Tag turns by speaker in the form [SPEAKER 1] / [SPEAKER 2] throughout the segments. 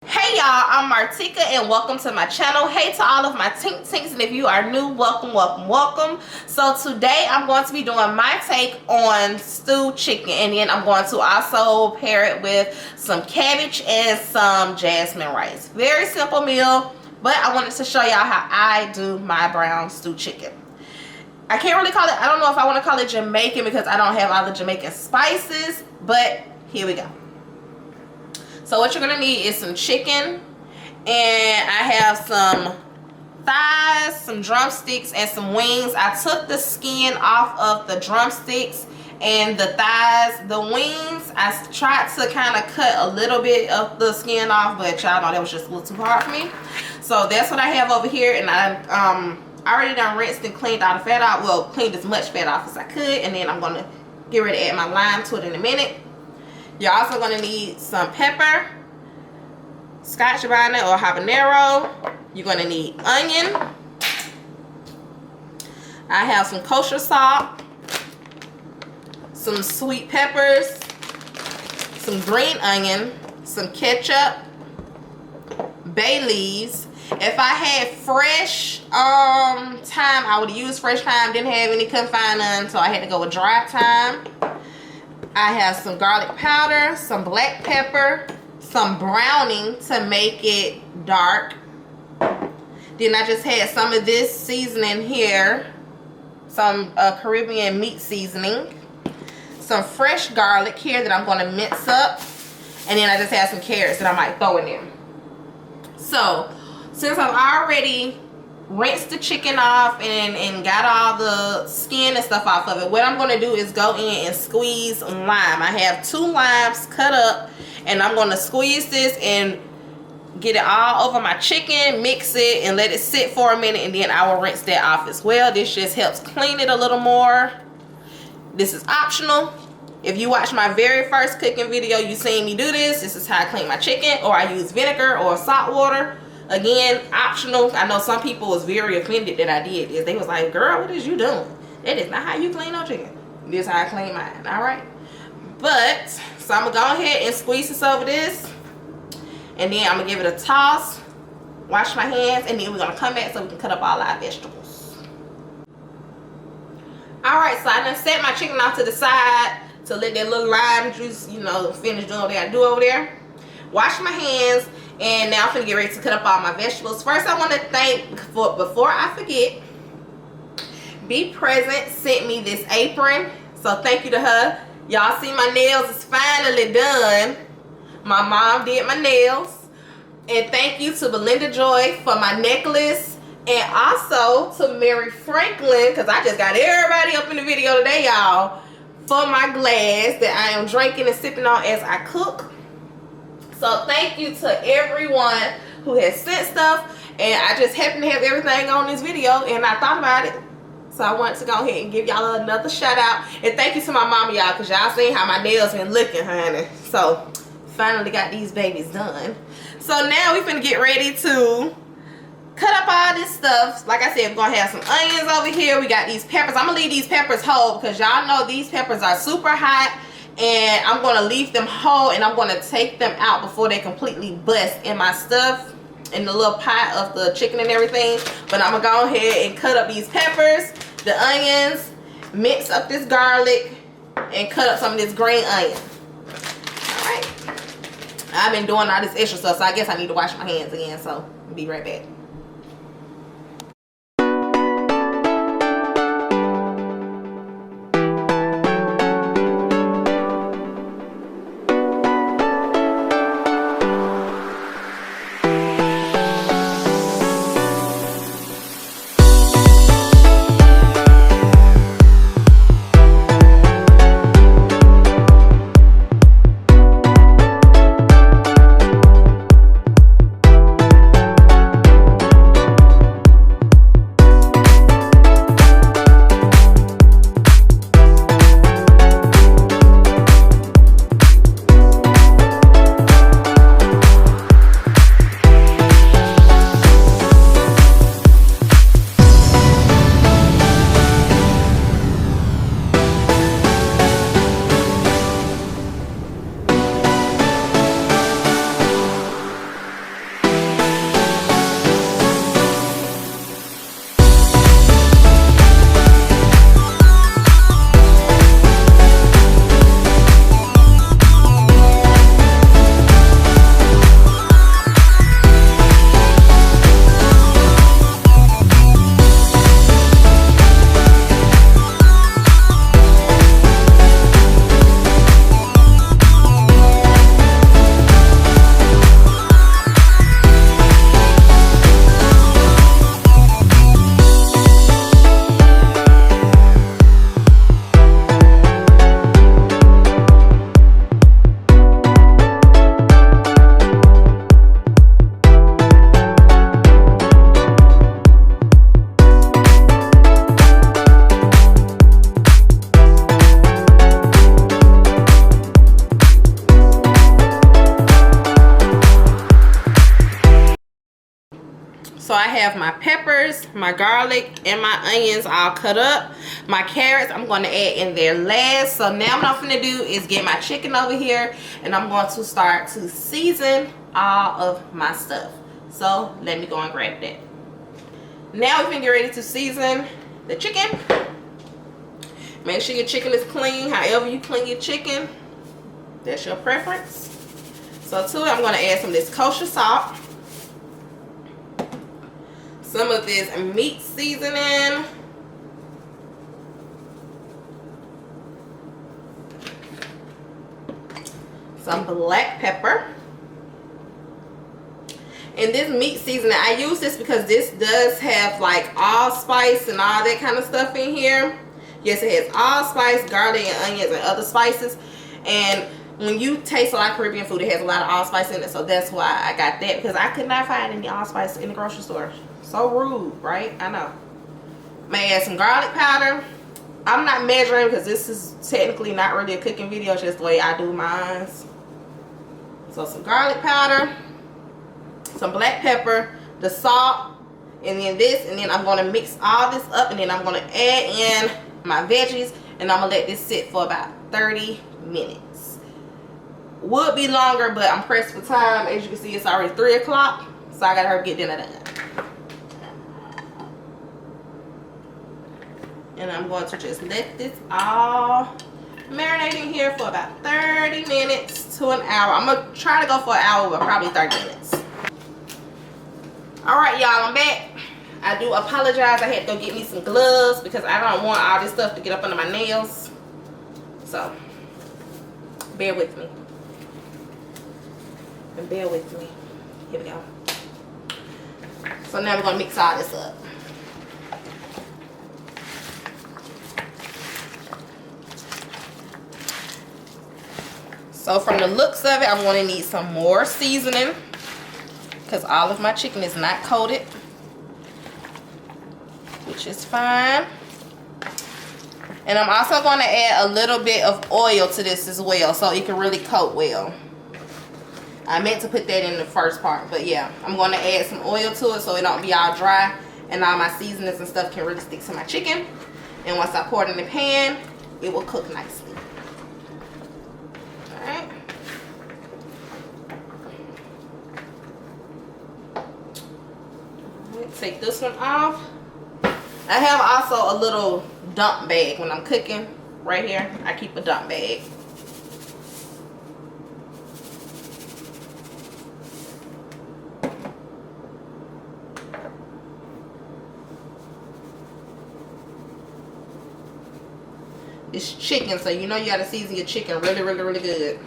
[SPEAKER 1] Hey y'all, I'm Martika and welcome to my channel. Hey to all of my tinks, and if you are new, welcome. So today I'm going to be doing my take on stewed chicken, and then I'm going to also pair it with some cabbage and some jasmine rice. Very simple meal, but I wanted to show y'all how I do my brown stewed chicken. I can't really call it, I don't know if I want to call it Jamaican because I don't have all the Jamaican spices, but here we go. So what you're going to need is some chicken, and I have some thighs, some drumsticks, and some wings. I took the skin off of the drumsticks and the thighs. The wings, I tried to kind of cut a little bit of the skin off, but y'all know that was just a little too hard for me. So that's what I have over here, and I already done rinsed and cleaned all the fat out. Well, cleaned as much fat off as I could, and then I'm going to get ready to add my lime to it in a minute. You're also going to need some pepper, scotch bonnet or habanero. You're going to need onion. I have some kosher salt, some sweet peppers, some green onion, some ketchup, bay leaves. If I had fresh thyme, I would have used fresh thyme. Didn't have any, couldn't find none, so I had to go with dry thyme. I have some garlic powder, some black pepper, some browning to make it dark. Then I just had some of this seasoning here, some Caribbean meat seasoning, some fresh garlic here that I'm going to mince up, and then I just have some carrots that I might throw in there. So since I've already rinsed the chicken off and got all the skin and stuff off of it, what I'm going to do is go in and squeeze lime. I have 2 limes cut up, and I'm going to squeeze this and get it all over my chicken, mix it, and let it sit for a minute, and then I will rinse that off as well. This just helps clean it a little more. This is optional. If you watch my very first cooking video, you seen me do this. This is how I clean my chicken, or I use vinegar or salt water. Again, optional. I know some people was very offended that I did this. They was like, girl, what is you doing? That is not how you clean no chicken. This is how I clean mine, alright? But, so I'm going to go ahead and squeeze this over this. And then I'm going to give it a toss. Wash my hands. And then we're going to come back so we can cut up all our vegetables. Alright, so I done set my chicken off to the side to let that little lime juice, you know, finish doing what I gotta do over there. Wash my hands. And now I'm gonna get ready to cut up all my vegetables. First, I want to thank, before I forget, Be Present sent me this apron. So thank you to her. Y'all see my nails is finally done. My mom did my nails. And thank you to Belinda Joy for my necklace. And also to Mary Franklin, because I just got everybody up in the video today, y'all, for my glass that I am drinking and sipping on as I cook. So thank you to everyone who has sent stuff, and I just happen to have everything on this video, and I thought about it, so I wanted to go ahead and give y'all another shout out. And thank you to my mama, y'all, because y'all seen how my nails been looking, honey. So finally got these babies done. So now we finna get ready to cut up all this stuff. Like I said, we're gonna have some onions over here. We got these peppers. I'm gonna leave these peppers whole because y'all know these peppers are super hot. And I'm going to leave them whole, and I'm going to take them out before they completely bust in my stuff, in the little pot of the chicken and everything. But I'm going to go ahead and cut up these peppers, the onions, mix up this garlic, and cut up some of this green onion. Alright. I've been doing all this extra stuff, so I guess I need to wash my hands again. So, I'll be right back. So I have my peppers, my garlic, and my onions all cut up. My carrots I'm going to add in there last. So now what I'm going to do is get my chicken over here, and I'm going to start to season all of my stuff. So let me go and grab that. Now we can get ready to season the chicken. Make sure your chicken is clean. However you clean your chicken, that's your preference. So to it, I'm going to add some of this kosher salt, some of this meat seasoning, some black pepper, and this meat seasoning, I use this because this does have like allspice and all that kind of stuff in here. Yes, it has allspice, garlic, and onions, and other spices. And when you taste a lot of Caribbean food, it has a lot of allspice in it. So that's why I got that, because I could not find any allspice in the grocery store. So rude, right? I know. May add some garlic powder. I'm not measuring because this is technically not really a cooking video. It's just the way I do mine. So some garlic powder, some black pepper, the salt, and then this. And then I'm going to mix all this up. And then I'm going to add in my veggies. And I'm going to let this sit for about 30 minutes. Would be longer, but I'm pressed for time. As you can see, it's already 3 o'clock. So I got to hurry get dinner done. And I'm going to just let this all marinate in here for about 30 minutes to an hour. I'm going to try to go for an hour, but probably 30 minutes. Alright, y'all, I'm back. I do apologize. I had to go get me some gloves because I don't want all this stuff to get up under my nails. So, bear with me. And bear with me. Here we go. So now we're going to mix all this up. So from the looks of it, I'm going to need some more seasoning because all of my chicken is not coated, which is fine. And I'm also going to add a little bit of oil to this as well so it can really coat well. I meant to put that in the first part, but yeah, I'm going to add some oil to it so it don't be all dry and all my seasonings and stuff can really stick to my chicken. And once I pour it in the pan, it will cook nicely. Alright. Take this one off. I have also a little dump bag when I'm cooking. Right here, I keep a dump bag. It's chicken, so you know you gotta season your chicken really, really, really good.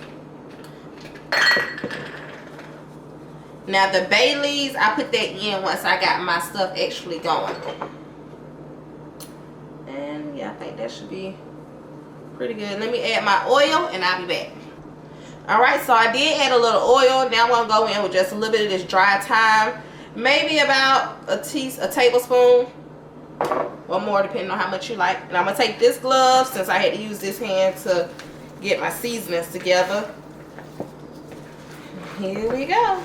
[SPEAKER 1] Now the bay leaves, I put that in once I got my stuff actually going. And yeah, I think that should be pretty good. Let me add my oil and I'll be back. Alright, so I did add a little oil. Now I'm going to go in with just a little bit of this dry thyme. Maybe about a tablespoon or more, depending on how much you like. And I'm going to take this glove, since I had to use this hand to get my seasonings together. Here we go.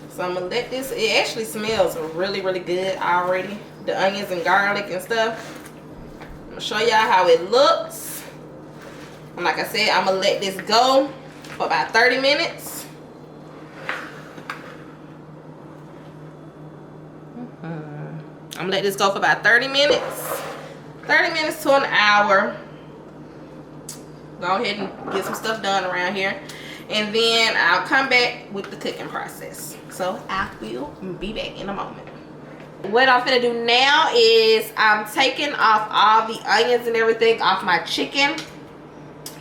[SPEAKER 1] So I'm going to let this, it actually smells really, really good already. The onions and garlic and stuff. I'm going to show y'all how it looks. And like I said, I'm going to let this go for about 30 minutes. I'm going to let this go for about 30 minutes. 30 minutes to an hour. Go ahead and get some stuff done around here. And then I'll come back with the cooking process. So I will be back in a moment. What I'm gonna do now is I'm taking off all the onions and everything off my chicken,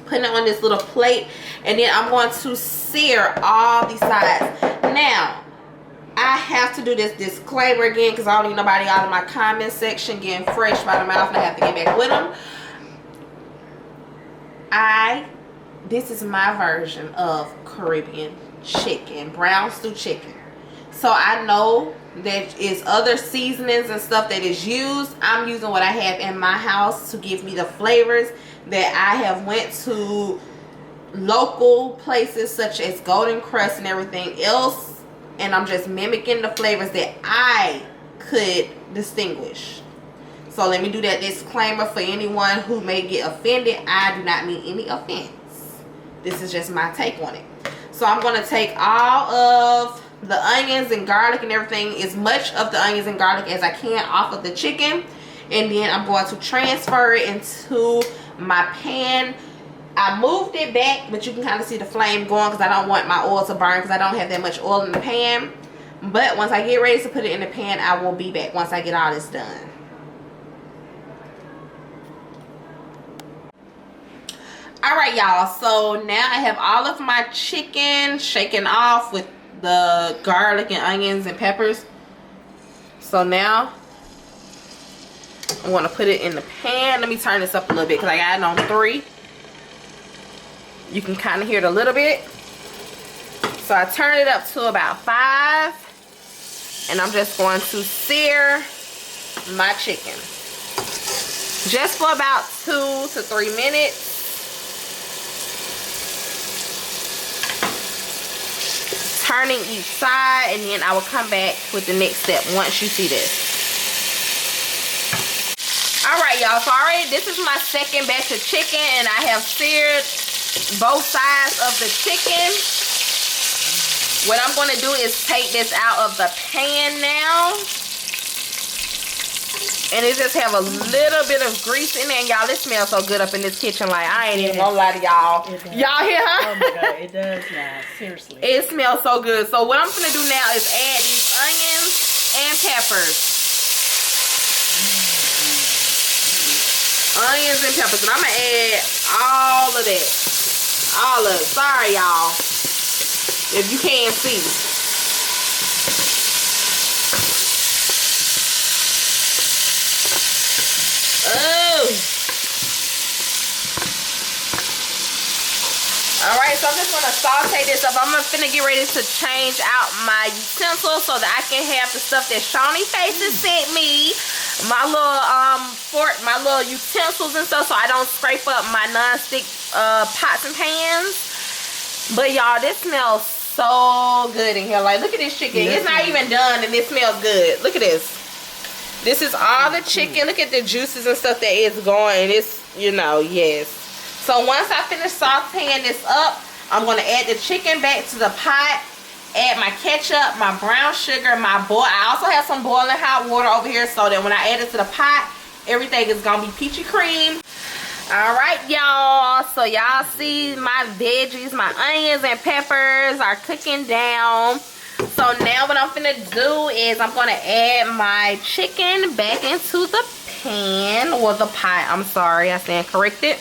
[SPEAKER 1] putting it on this little plate, and then I'm going to sear all these sides. Now, I have to do this disclaimer again because I don't need nobody out of my comment section getting fresh by the mouth and I have to get back with them. This is my version of Caribbean chicken, brown stew chicken. So I know that is other seasonings and stuff that is used. I'm using what I have in my house to give me the flavors that I have went to local places such as Golden Crust and everything else, and I'm just mimicking the flavors that I could distinguish. So let me do that disclaimer for anyone who may get offended. I do not mean any offense. This is just my take on it. So I'm going to take all of the onions and garlic and everything, as much of the onions and garlic as I can off of the chicken, and then I'm going to transfer it into my pan. I moved it back, but you can kind of see the flame going because I don't want my oil to burn because I don't have that much oil in the pan. But once I get ready to put it in the pan, I will be back once I get all this done. Alright, y'all, so now I have all of my chicken shaken off with the garlic and onions and peppers. So now I want to put it in the pan. Let me turn this up a little bit because I got it on 3. You can kind of hear it a little bit. So I turn it up to about 5. And I'm just going to sear my chicken. Just for about 2 to 3 minutes. Turning each side, and then I will come back with the next step once you see this. Alright, y'all, so already this is my second batch of chicken, and I have seared both sides of the chicken. What I'm going to do is take this out of the pan now. And it just have a little bit of grease in there. And y'all, it smells so good up in this kitchen. Like, I ain't even gonna lie to y'all. Y'all hear, huh?
[SPEAKER 2] Oh my God, it does now. Seriously.
[SPEAKER 1] It smells so good. So what I'm gonna do now is add these onions and peppers. Onions and peppers. And I'm gonna add all of that. All of it. Sorry, y'all. If you can't see. Oh. Alright, so I'm just gonna saute this up. I'm finna get ready to change out my utensils so that I can have the stuff that Shawnee Faces sent me. My little fork, my little utensils and stuff, so I don't scrape up my non-stick pots and pans. But y'all, this smells so good in here. Like, look at this chicken. It's not even done and it smells good. Look at this. This is all the chicken. Look at the juices and stuff that is going. It's, you know, yes. So once I finish sauteing this up, I'm going to add the chicken back to the pot. Add my ketchup, my brown sugar, my boil. I also have some boiling hot water over here so that when I add it to the pot, everything is going to be peachy cream. Alright, y'all. So y'all see my veggies, my onions and peppers are cooking down. So now what I'm finna do is I'm gonna add my chicken back into the pan, or the pot. I'm sorry, I stand corrected.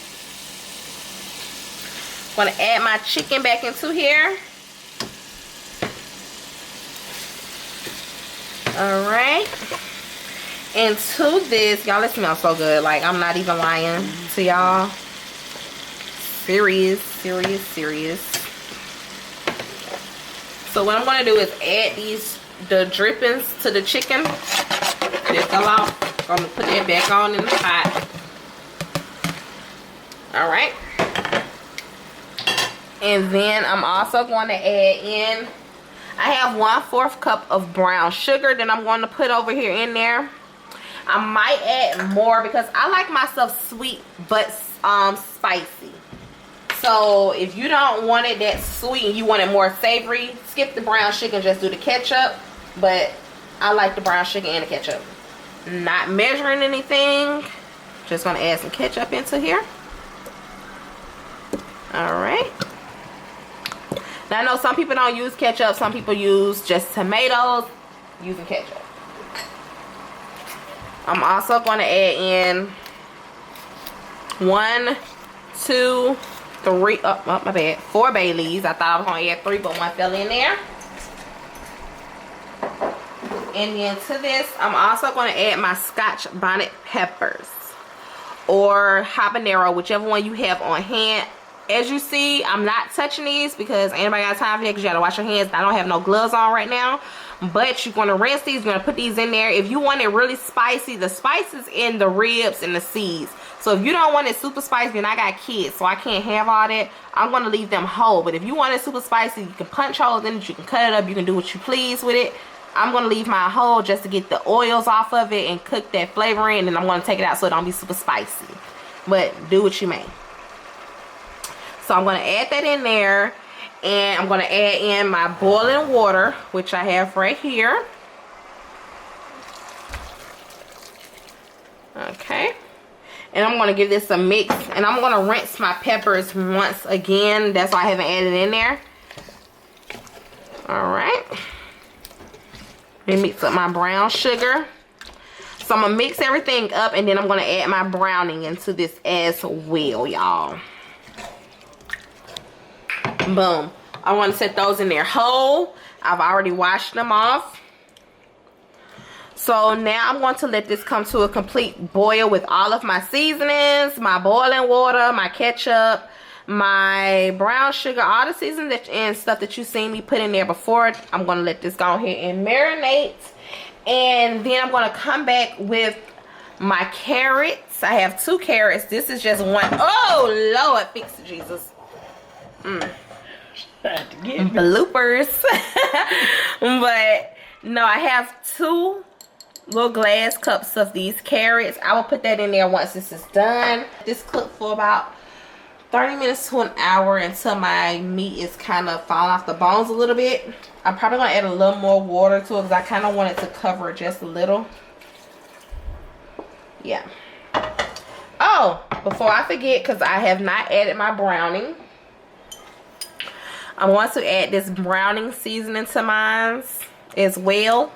[SPEAKER 1] I'm gonna add my chicken back into here. Alright. Into this, y'all, it smells so good. Like, I'm not even lying to y'all. Serious. So what I'm going to do is add the drippings to the chicken. That fell off. I'm going to put that back on in the pot. Alright. And then I'm also going to add in, I have 1/4 cup of brown sugar that I'm going to put over here in there. I might add more because I like my stuff sweet but spicy. So if you don't want it that sweet and you want it more savory, skip the brown sugar and just do the ketchup. But I like the brown sugar and the ketchup. Not measuring anything. Just going to add some ketchup into here. Alright. Now I know some people don't use ketchup. Some people use just tomatoes using ketchup. I'm also going to add in 1, 2, 3, oh my bad, 4 bay leaves. I thought I was going to add 3, but 1 fell in there. And then to this, I'm also going to add my Scotch bonnet peppers or habanero, whichever one you have on hand. As you see, I'm not touching these because ain't nobody got time for that because you got to wash your hands. I don't have no gloves on right now. But you're going to rinse these. You're going to put these in there. If you want it really spicy, the spice is in the ribs and the seeds. So if you don't want it super spicy, then I got kids, so I can't have all that. I'm going to leave them whole. But if you want it super spicy, you can punch holes in it, you can cut it up, you can do what you please with it. I'm going to leave mine whole just to get the oils off of it and cook that flavor in, and I'm going to take it out so it don't be super spicy. But do what you may. So I'm going to add that in there, and I'm going to add in my boiling water, which I have right here. Okay. And I'm going to give this a mix, and I'm going to rinse my peppers once again. That's why I haven't added in there. Alright. Let me mix up my brown sugar. So I'm going to mix everything up, and then I'm going to add my browning into this as well, y'all. Boom. I want to set those in there whole. I've already washed them off. So now I'm going to let this come to a complete boil with all of my seasonings, my boiling water, my ketchup, my brown sugar, all the seasonings and stuff that you've seen me put in there before. I'm going to let this go ahead and marinate. And then I'm going to come back with my carrots. I have 2 carrots. This is just one. Oh, Lord, fix it, Jesus. Bloopers. But no, I have 2 little glass cups of these carrots. I will put that in there once this is done. This cooked for about 30 minutes to an hour until my meat is kind of falling off the bones a little bit. I'm probably going to add a little more water to it because I kind of want it to cover it just a little. Yeah. Oh, before I forget, because I have not added my browning, I want to add this browning seasoning to mine as well.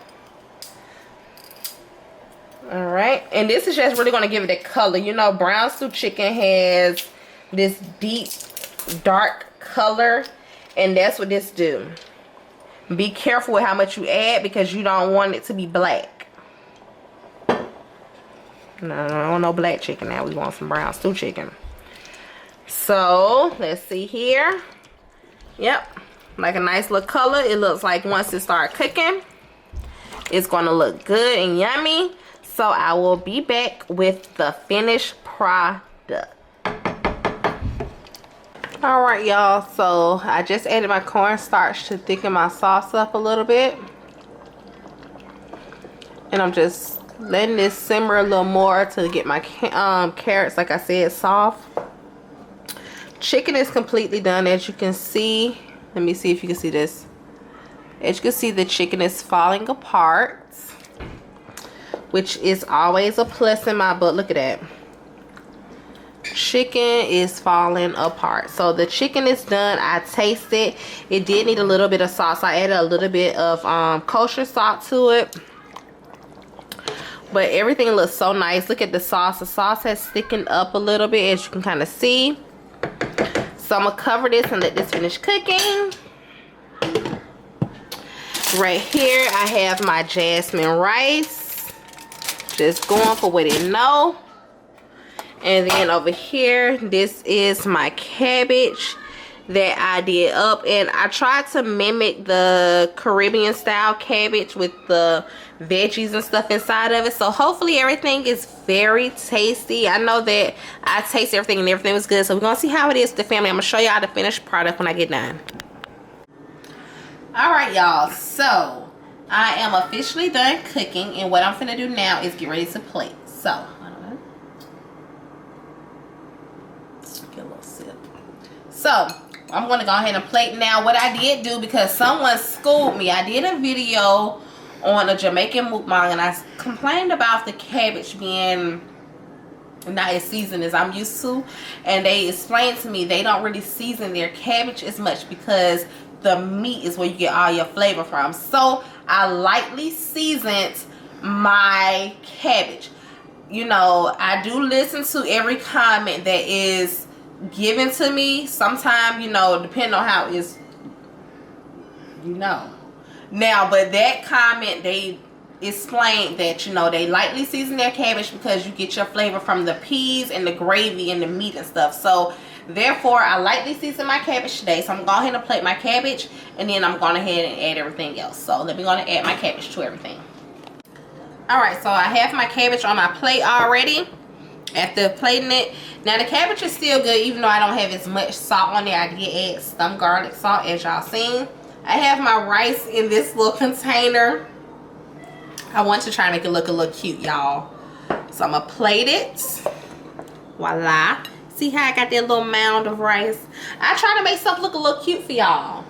[SPEAKER 1] Alright, and this is just really going to give it a color. You know, brown stew chicken has this deep dark color, and that's what this do. Be careful with how much you add because you don't want it to be black. No, I don't want no black chicken now. We want some brown stew chicken. So let's see here. Yep, like a nice little color. It looks like once it starts cooking, it's going to look good and yummy. So I will be back with the finished product. Alright, y'all. So I just added my cornstarch to thicken my sauce up a little bit. And I'm just letting this simmer a little more to get my carrots, like I said, soft. Chicken is completely done, as you can see. Let me see if you can see this. As you can see, the chicken is falling apart, which is always a plus in my book. Look at that. Chicken is falling apart. So the chicken is done. I tasted. It did need a little bit of sauce. I added a little bit of kosher salt to it. But everything looks so nice. Look at the sauce. The sauce has thickened up a little bit, as you can kind of see. So I'm going to cover this and let this finish cooking. Right here, I have my jasmine rice. Just going for what it know. And then over here, this is my cabbage that I did up. And I tried to mimic the Caribbean style cabbage with the veggies and stuff inside of it. So hopefully everything is very tasty. I know that I tasted everything and everything was good. So we're going to see how it is with the family. I'm going to show y'all the finished product when I get done. Alright, y'all. So I am officially done cooking, and what I'm finna do now is get ready to plate. So, get a little sip. So, I'm gonna go ahead and plate now. What I did do, because someone schooled me, I did a video on a Jamaican mukbang, and I complained about the cabbage being not as seasoned as I'm used to, and they explained to me they don't really season their cabbage as much because the meat is where you get all your flavor from. So I lightly seasoned my cabbage. You know, I do listen to every comment that is given to me. Sometimes, you know, depending on how it is, you know. Now, but that comment, they explained that, you know, they lightly season their cabbage because you get your flavor from the peas and the gravy and the meat and stuff. So therefore, I lightly season my cabbage today. So I'm going ahead and plate my cabbage, and then I'm going ahead and add everything else. So let me go ahead and add my cabbage to everything. Alright, so I have my cabbage on my plate already. after plating it. Now the cabbage is still good even though I don't have as much salt on there. I did add some garlic salt as y'all seen. I have my rice in this little container. I want to try to make it look a little cute, y'all. So I'm gonna plate it. Voila. See how I got that little mound of rice? I try to make something look a little cute for y'all.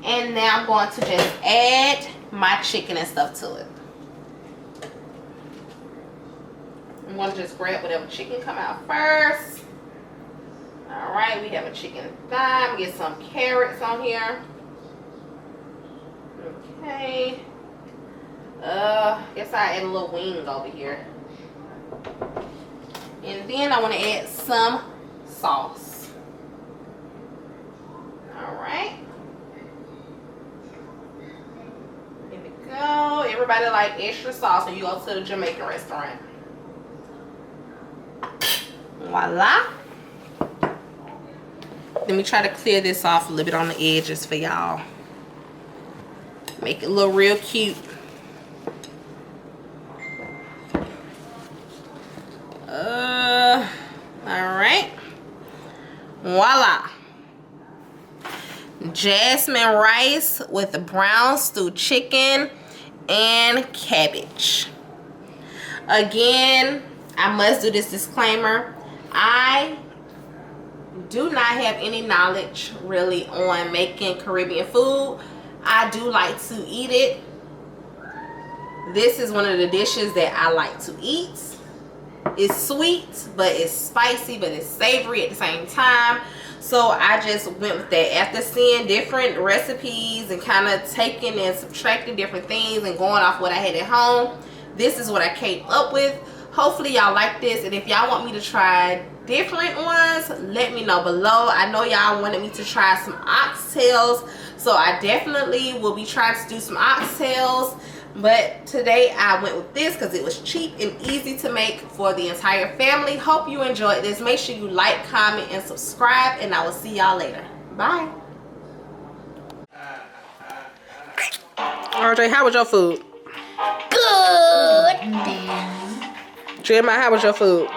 [SPEAKER 1] And now I'm going to just add my chicken and stuff to it. I'm going to just grab whatever chicken come out first. Alright, we have a chicken thigh. Get some carrots on here. Okay. Guess I add a little wing over here. And then I want to add some sauce. Alright. Here we go. Everybody like extra sauce when you go to the Jamaican restaurant. Voila. Let me try to clear this off a little bit on the edges for y'all. Make it look real cute. Alright. Voila. Jasmine rice with the brown stewed chicken and cabbage. Again, I must do this disclaimer. I do not have any knowledge really on making Caribbean food. I do like to eat it. This is one of the dishes that I like to eat. It's sweet, but it's spicy, but it's savory at the same time. So I just went with that. After seeing different recipes and kind of taking and subtracting different things and going off what I had at home, this is what I came up with. Hopefully y'all like this, and if y'all want me to try different ones, let me know below. I know y'all wanted me to try some oxtails, so I definitely will be trying to do some oxtails. But today I went with this because it was cheap and easy to make for the entire family. Hope you enjoyed this. Make sure you like, comment, and subscribe, and I will see y'all later. Bye. RJ, how was your food?
[SPEAKER 3] Good.
[SPEAKER 1] Jeremiah, how was your food?